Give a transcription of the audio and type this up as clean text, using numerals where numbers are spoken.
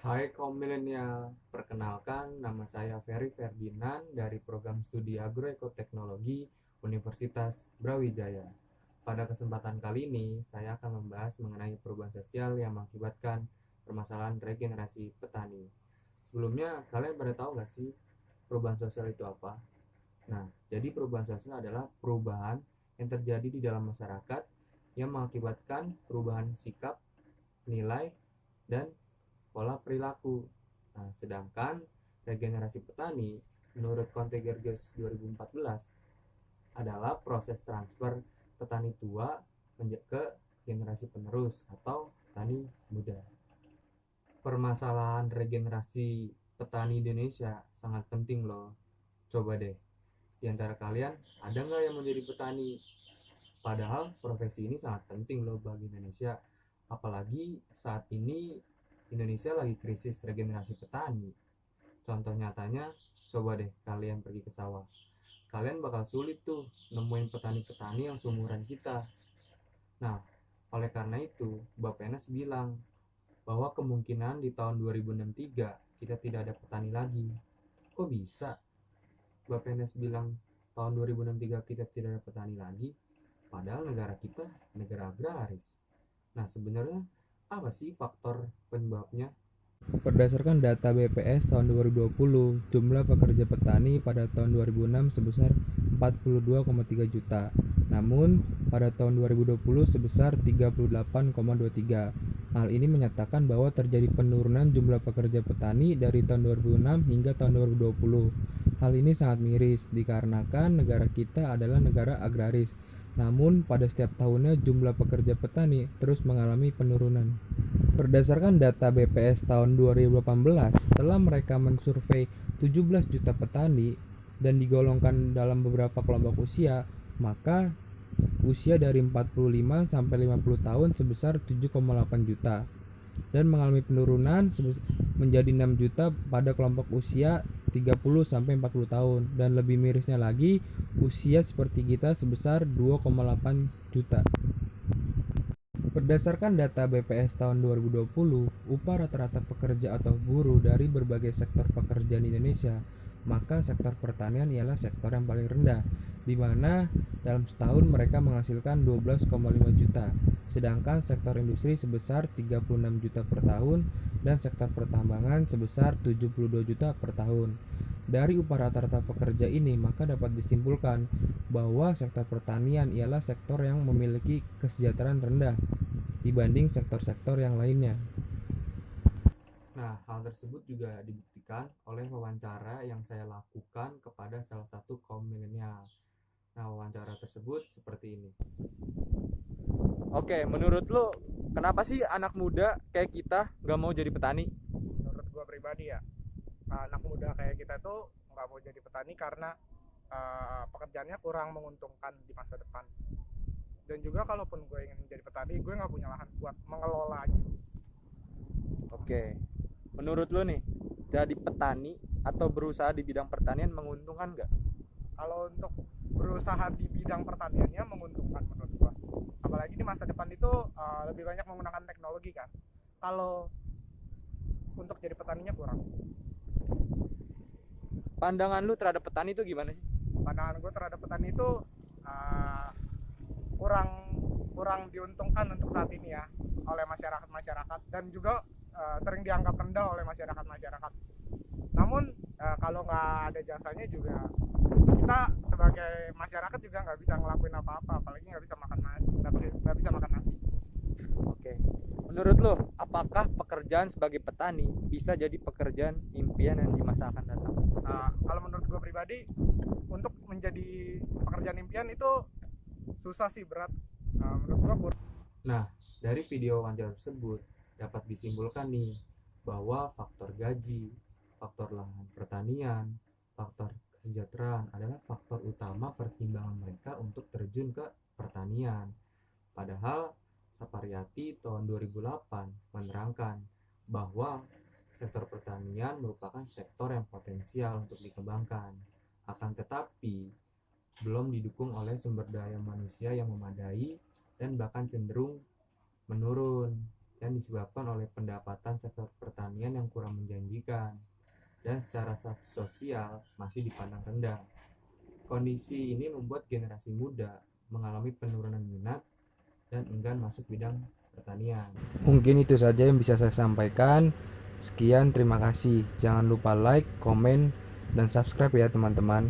Hai kaum milenial, perkenalkan nama saya Ferry Ferdinand dari program studi Agroekoteknologi Universitas Brawijaya. Pada kesempatan kali ini, saya akan membahas mengenai perubahan sosial yang mengakibatkan permasalahan regenerasi petani. Sebelumnya, kalian pada tahu nggak sih perubahan sosial itu apa? Nah, jadi perubahan sosial adalah perubahan yang terjadi di dalam masyarakat yang mengakibatkan perubahan sikap, nilai, dan pola perilaku. Nah, sedangkan regenerasi petani menurut Contegerges 2014 adalah proses transfer petani tua ke generasi penerus atau petani muda. Permasalahan regenerasi petani Indonesia sangat penting loh. Coba deh, di antara kalian ada nggak yang menjadi petani? Padahal profesi ini sangat penting loh bagi Indonesia. Apalagi saat ini Indonesia lagi krisis regenerasi petani. Contoh nyatanya, coba deh kalian pergi ke sawah. Kalian bakal sulit tuh nemuin petani-petani yang seumuran kita. Nah, oleh karena itu, Bapak Penas bilang bahwa kemungkinan di tahun 2063 kita tidak ada petani lagi. Kok bisa? Bapak Penas bilang tahun 2063 kita tidak ada petani lagi, padahal negara kita negara agraris. Nah, sebenarnya apa sih faktor penyebabnya? Berdasarkan data BPS tahun 2020, jumlah pekerja petani pada tahun 2006 sebesar 42,3 juta. Namun, pada tahun 2020 sebesar 38,23. Hal ini menyatakan bahwa terjadi penurunan jumlah pekerja petani dari tahun 2006 hingga tahun 2020. Hal ini sangat miris dikarenakan negara kita adalah negara agraris. Namun, pada setiap tahunnya jumlah pekerja petani terus mengalami penurunan. Berdasarkan data BPS tahun 2018, setelah mereka mensurvei 17 juta petani dan digolongkan dalam beberapa kelompok usia, maka usia dari 45 sampai 50 tahun sebesar 7,8 juta dan mengalami penurunan menjadi 6 juta pada kelompok usia 30 sampai 40 tahun, dan lebih mirisnya lagi usia seperti kita sebesar 2,8 juta. Berdasarkan data BPS tahun 2020, upah rata-rata pekerja atau buruh dari berbagai sektor pekerjaan di Indonesia, maka sektor pertanian ialah sektor yang paling rendah, di mana dalam setahun mereka menghasilkan 12,5 juta, sedangkan sektor industri sebesar 36 juta per tahun dan sektor pertambangan sebesar 72 juta per tahun. Dari upah rata-rata pekerja ini, maka dapat disimpulkan bahwa sektor pertanian ialah sektor yang memiliki kesejahteraan rendah dibanding sektor-sektor yang lainnya. Nah, hal tersebut juga dibuktikan oleh wawancara yang saya lakukan kepada salah satu kaum milenial. Nah, wawancara tersebut seperti ini. Oke, menurut lo kenapa sih anak muda kayak kita nggak mau jadi petani? Menurut gue pribadi ya, anak muda kayak kita tuh nggak mau jadi petani karena pekerjaannya kurang menguntungkan di masa depan. Dan juga kalaupun gue ingin menjadi petani, gue nggak punya lahan buat mengelolanya. Oke, menurut lo nih, jadi petani atau berusaha di bidang pertanian menguntungkan nggak? Kalau untuk berusaha di bidang pertaniannya menguntungkan menurut gue. Apalagi di masa depan itu lebih banyak menggunakan teknologi kan. Kalau untuk jadi petaninya kurang. Pandangan lu terhadap petani itu gimana sih? Pandangan gue terhadap petani itu uh, kurang kurang diuntungkan untuk saat ini ya oleh masyarakat dan juga sering dianggap rendah oleh masyarakat. Namun kalau nggak ada jasanya juga kita sebagai masyarakat juga nggak bisa ngelakuin apa-apa, apalagi nggak bisa makan nasi, nggak bisa makan nasi. Oke, menurut lo apakah pekerjaan sebagai petani bisa jadi pekerjaan impian yang di masa akan datang? Kalau menurut gue pribadi, untuk menjadi pekerjaan impian itu susah sih, berat. Menurut gue kurang. Nah, dari video wawancara tersebut dapat disimpulkan nih bahwa faktor gaji, faktor lahan pertanian, faktor kesejahteraan adalah faktor utama pertimbangan mereka untuk terjun ke pertanian. Padahal Sapariati tahun 2008 menerangkan bahwa sektor pertanian merupakan sektor yang potensial untuk dikembangkan. Akan tetapi belum didukung oleh sumber daya manusia yang memadai dan bahkan cenderung menurun. Dan disebabkan oleh pendapatan sektor pertanian yang kurang menjanjikan dan secara sosial masih dipandang rendah. Kondisi ini membuat generasi muda mengalami penurunan minat dan enggan masuk bidang pertanian. Mungkin itu saja yang bisa saya sampaikan. Sekian, terima kasih. Jangan lupa like, komen, dan subscribe ya teman-teman.